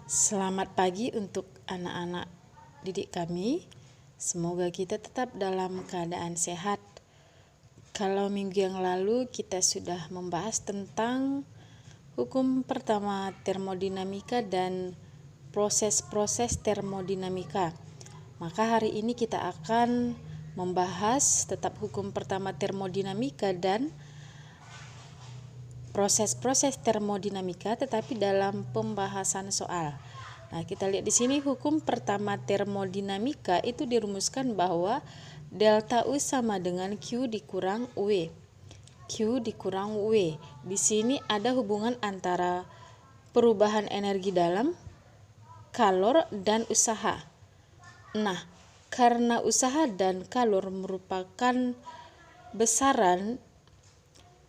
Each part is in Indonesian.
Selamat pagi untuk anak-anak didik kami. Semoga kita tetap dalam keadaan sehat. Kalau minggu yang lalu kita sudah membahas tentang hukum pertama termodinamika dan proses-proses termodinamika. Maka hari ini kita akan membahas tetap hukum pertama termodinamika dan proses-proses termodinamika, tetapi dalam pembahasan soal. Nah, kita lihat di sini hukum pertama termodinamika itu dirumuskan bahwa delta U sama dengan Q dikurang W. Q dikurang W. Di sini ada hubungan antara perubahan energi dalam, kalor, dan usaha. Nah, karena usaha dan kalor merupakan besaran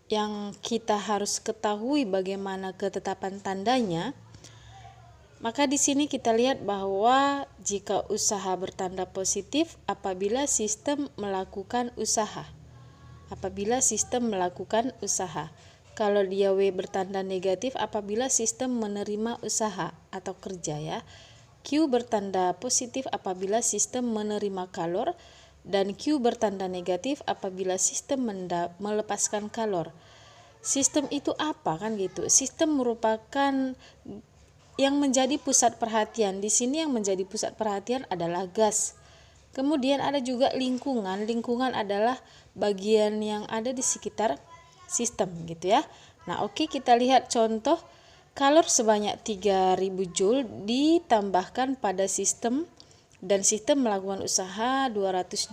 yang kita harus ketahui bagaimana ketetapan tandanya, maka di sini kita lihat bahwa jika usaha bertanda positif apabila sistem melakukan usaha. Kalau dia W bertanda negatif apabila sistem menerima usaha atau kerja ya. Q bertanda positif apabila sistem menerima kalor, dan Q bertanda negatif apabila sistem melepaskan kalor. Sistem itu apa kan gitu? Sistem merupakan yang menjadi pusat perhatian. Di sini yang menjadi pusat perhatian adalah gas. Kemudian ada juga lingkungan. Lingkungan adalah bagian yang ada di sekitar sistem gitu ya. Nah, oke, kita lihat contoh. Kalor sebanyak 3000 Joule ditambahkan pada sistem dan sistem melakukan usaha 2000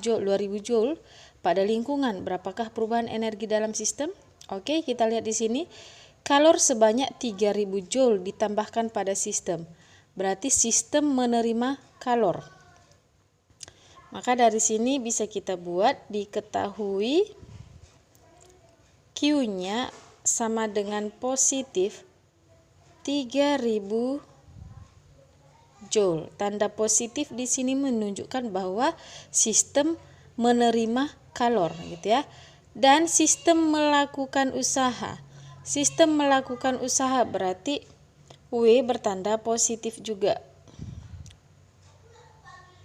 Joule pada lingkungan. Berapakah perubahan energi dalam sistem? Oke, kita lihat di sini. Kalor sebanyak 3000 Joule ditambahkan pada sistem. Berarti sistem menerima kalor. Maka dari sini bisa kita buat diketahui Q-nya sama dengan positif 3000 Joule. Tanda positif di sini menunjukkan bahwa sistem menerima kalor gitu ya. Dan sistem melakukan usaha. Sistem melakukan usaha berarti W bertanda positif juga.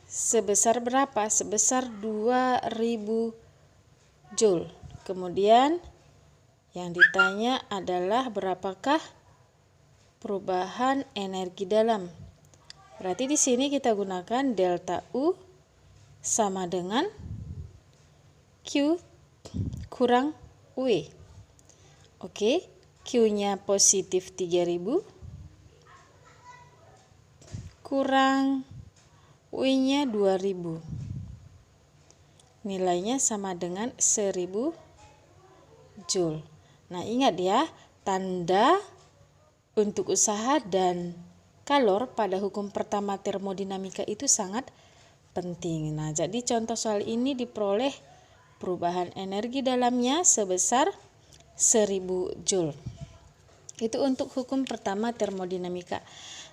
Sebesar berapa? Sebesar 2000 Joule. Kemudian yang ditanya adalah berapakah perubahan energi dalam. Berarti di sini kita gunakan delta U sama dengan Q kurang W. Oke, Q-nya positif 3000 kurang W-nya 2000. Nilainya sama dengan 1000 Joule. Nah, ingat ya, tanda untuk usaha dan kalor pada hukum pertama termodinamika itu sangat penting. Nah, jadi contoh soal ini diperoleh perubahan energi dalamnya sebesar 1000 Joule. Itu untuk hukum pertama termodinamika.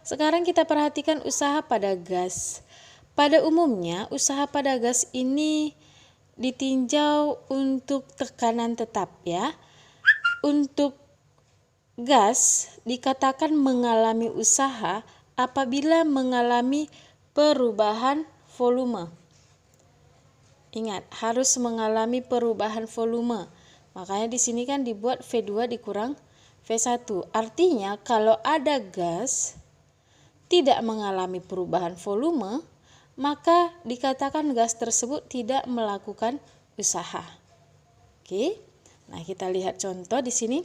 Sekarang kita perhatikan usaha pada gas. Pada umumnya, usaha pada gas ini ditinjau untuk tekanan tetap ya. Untuk gas dikatakan mengalami usaha apabila mengalami perubahan volume. Ingat, harus mengalami perubahan volume. Makanya di sini kan dibuat V2 dikurang V1. Artinya kalau ada gas tidak mengalami perubahan volume, maka dikatakan gas tersebut tidak melakukan usaha. Oke. Nah, kita lihat contoh di sini.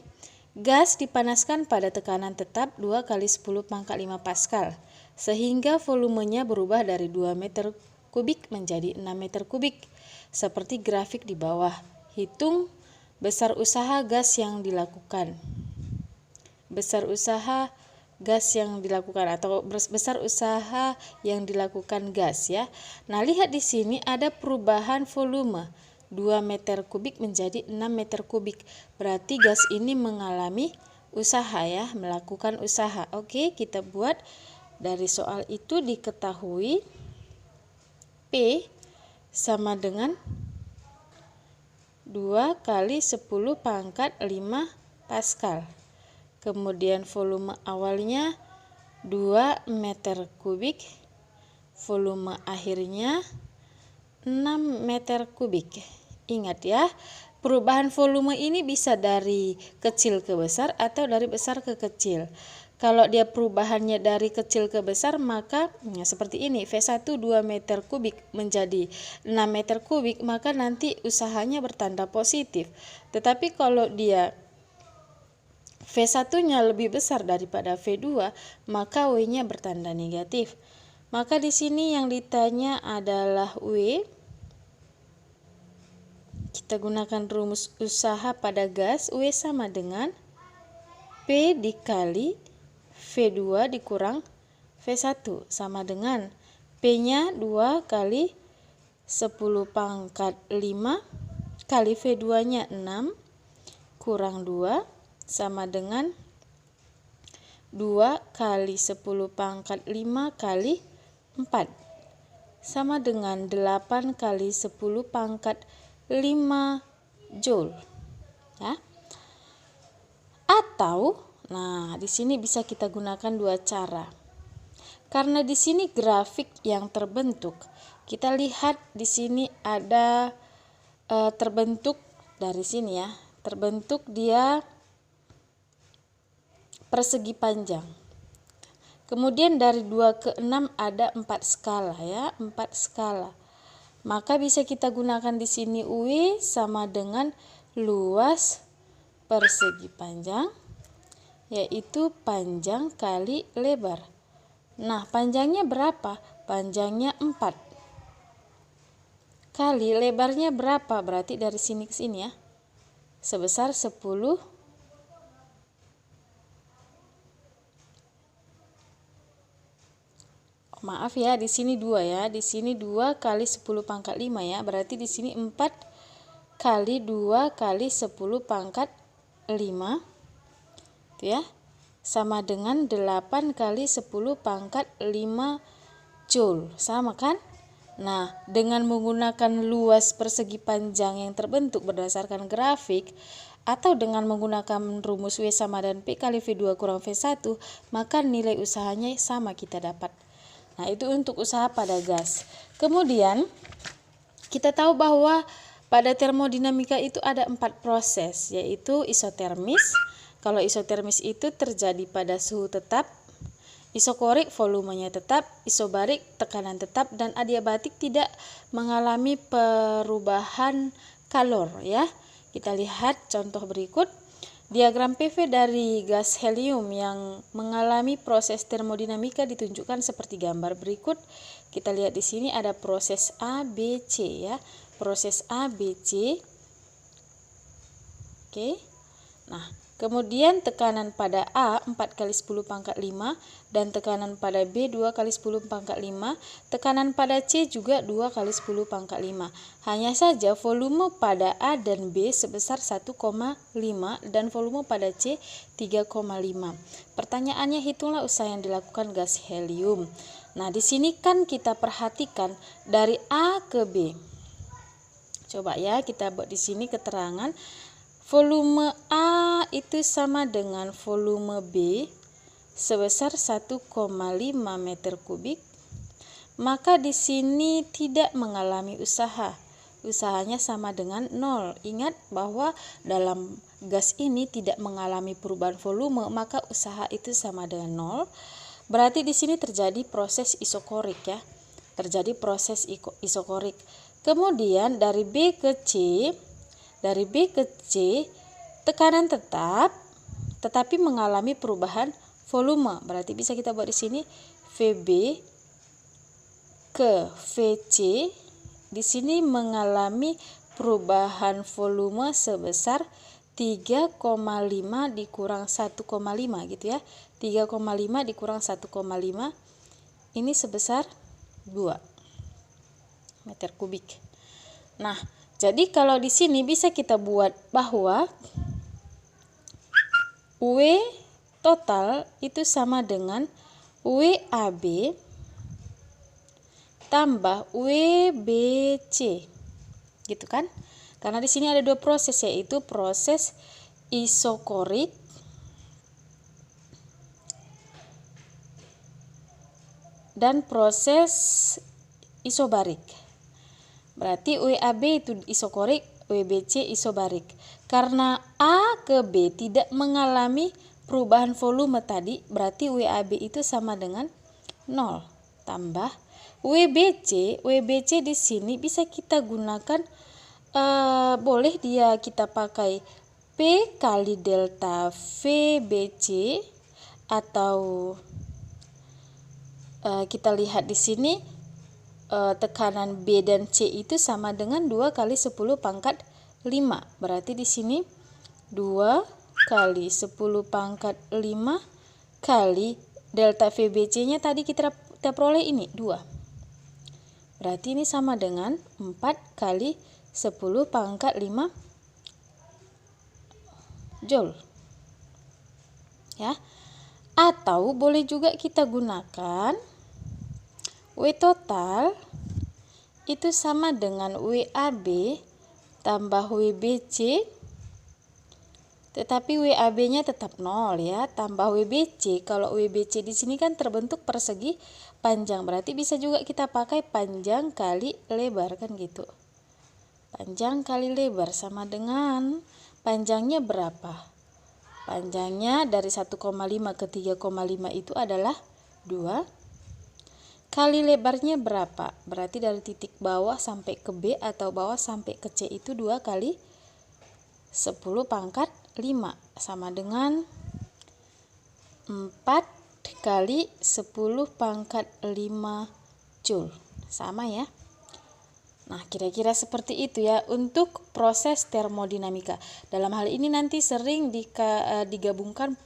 Gas dipanaskan pada tekanan tetap 2 kali 10 pangkat 5 Pascal, sehingga volumenya berubah dari 2 meter kubik menjadi 6 meter kubik, seperti grafik di bawah. Hitung besar usaha gas yang dilakukan. Besar usaha gas yang dilakukan atau besar usaha yang dilakukan gas ya. Nah, lihat di sini ada perubahan volume 2 meter kubik menjadi 6 meter kubik. Berarti gas ini mengalami usaha ya, melakukan usaha. Oke, kita buat dari soal itu diketahui P sama dengan 2 kali 10 pangkat 5 Pascal. Kemudian volume awalnya 2 meter kubik, volume akhirnya 6 meter kubik. Ingat ya, perubahan volume ini bisa dari kecil ke besar atau dari besar ke kecil. Kalau dia perubahannya dari kecil ke besar, maka seperti ini, V1 2 meter kubik menjadi 6 meter kubik, maka nanti usahanya bertanda positif. Tetapi kalau dia V1-nya lebih besar daripada V2, maka W-nya bertanda negatif. Maka di sini yang ditanya adalah W. Kita gunakan rumus usaha pada gas. W sama dengan P dikali V2 dikurang V1, sama dengan P-nya 2 kali 10 pangkat 5 kali V2-nya 6 kurang 2 sama dengan 2 kali 10 pangkat 5 kali 4 sama dengan 8 kali 10 pangkat 5 Joule. Ya. Atau, nah di sini bisa kita gunakan dua cara. Karena di sini grafik yang terbentuk, kita lihat di sini ada terbentuk dari sini ya, terbentuk dia persegi panjang. Kemudian dari 2 ke 6 ada 4 skala ya, 4 skala. Maka bisa kita gunakan di sini W sama dengan luas persegi panjang, yaitu panjang kali lebar. Nah, panjangnya berapa? Panjangnya 4. Kali lebarnya berapa? Berarti dari sini ke sini ya. Sebesar 10. Maaf ya, di sini 2 ya. Di sini 2 kali 10 pangkat 5 ya. Berarti di sini 4 kali 2 kali 10 pangkat 5. Itu ya. Sama dengan 8 kali 10 pangkat 5 Joule. Sama kan? Nah, dengan menggunakan luas persegi panjang yang terbentuk berdasarkan grafik atau dengan menggunakan rumus W sama dengan P kali V2 kurang V1, maka nilai usahanya sama kita dapat. Nah, itu untuk usaha pada gas. Kemudian kita tahu bahwa pada termodinamika itu ada 4 proses, yaitu isotermis. Kalau isotermis itu terjadi pada suhu tetap, isokorik volumenya tetap, isobarik tekanan tetap, dan adiabatik tidak mengalami perubahan kalor ya. Kita lihat contoh berikut. Diagram PV dari gas helium yang mengalami proses termodinamika ditunjukkan seperti gambar berikut. Kita lihat di sini ada proses A, B, C ya. Proses A, B, C. Oke. Nah, kemudian tekanan pada A 4 kali 10 pangkat 5 dan tekanan pada B 2 kali 10 pangkat 5, tekanan pada C juga 2 kali 10 pangkat 5. Hanya saja volume pada A dan B sebesar 1,5 dan volume pada C 3,5. Pertanyaannya, hitunglah usaha yang dilakukan gas helium. Nah, di sini kan kita perhatikan dari A ke B. Coba ya, kita buat di sini keterangan. Volume A itu sama dengan volume B sebesar 1,5 meter kubik. Maka di sini tidak mengalami usaha. Usahanya sama dengan 0. Ingat bahwa dalam gas ini tidak mengalami perubahan volume, maka usaha itu sama dengan 0. Berarti di sini terjadi proses isokorik ya. Terjadi proses isokorik. Kemudian dari B ke C, tekanan tetap tetapi mengalami perubahan volume. Berarti bisa kita buat di sini VB ke VC. Di sini mengalami perubahan volume sebesar 3,5 dikurang 1,5 gitu ya. 3,5 dikurang 1,5 ini sebesar 2 meter kubik. Nah, jadi kalau di sini bisa kita buat bahwa W total itu sama dengan WAB tambah WBC. Gitu kan? Karena di sini ada 2 proses, yaitu proses isokorik dan proses isobarik. Berarti WAB itu isokorik, WBC isobarik. Karena A ke B tidak mengalami perubahan volume tadi, berarti WAB itu sama dengan 0 tambah WBC. WBC di sini bisa kita gunakan, boleh dia kita pakai P kali delta VBC, atau kita lihat di sini tekanan B dan C itu sama dengan 2 kali 10 pangkat 5. Berarti di sini 2 kali 10 pangkat 5 kali delta VBC-nya tadi kita peroleh ini 2. Berarti ini sama dengan 4 kali 10 pangkat 5 Joule. Ya. Atau boleh juga kita gunakan W total itu sama dengan WAB tambah WBC, tetapi WAB-nya tetap 0 ya, tambah WBC. Kalau WBC di sini kan terbentuk persegi panjang, berarti bisa juga kita pakai panjang kali lebar kan gitu. Panjang kali lebar sama dengan panjangnya berapa? Panjangnya dari 1,5 ke 3,5 itu adalah 2. Kali lebarnya berapa? Berarti dari titik bawah sampai ke B atau bawah sampai ke C itu 2 kali 10 pangkat 5 sama dengan 4 kali 10 pangkat 5 Joule. Sama ya. Nah, kira-kira seperti itu ya untuk proses termodinamika. Dalam hal ini nanti sering digabungkan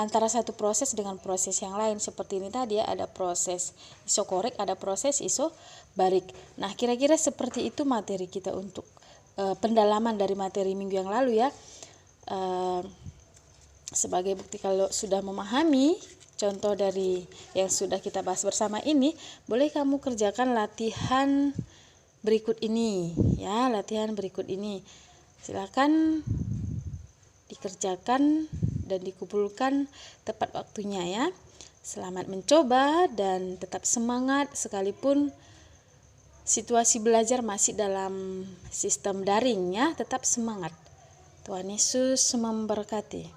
antara satu proses dengan proses yang lain. Seperti ini tadi ya, ada proses isokorik, ada proses isobarik. Nah, kira-kira seperti itu materi kita untuk pendalaman dari materi minggu yang lalu ya. Sebagai bukti kalau sudah memahami contoh dari yang sudah kita bahas bersama ini, boleh kamu kerjakan latihan berikut ini ya, latihan berikut ini. Silakan dikerjakan dan dikumpulkan tepat waktunya ya. Selamat mencoba dan tetap semangat sekalipun situasi belajar masih dalam sistem daring ya, tetap semangat. Tuhan Yesus memberkati.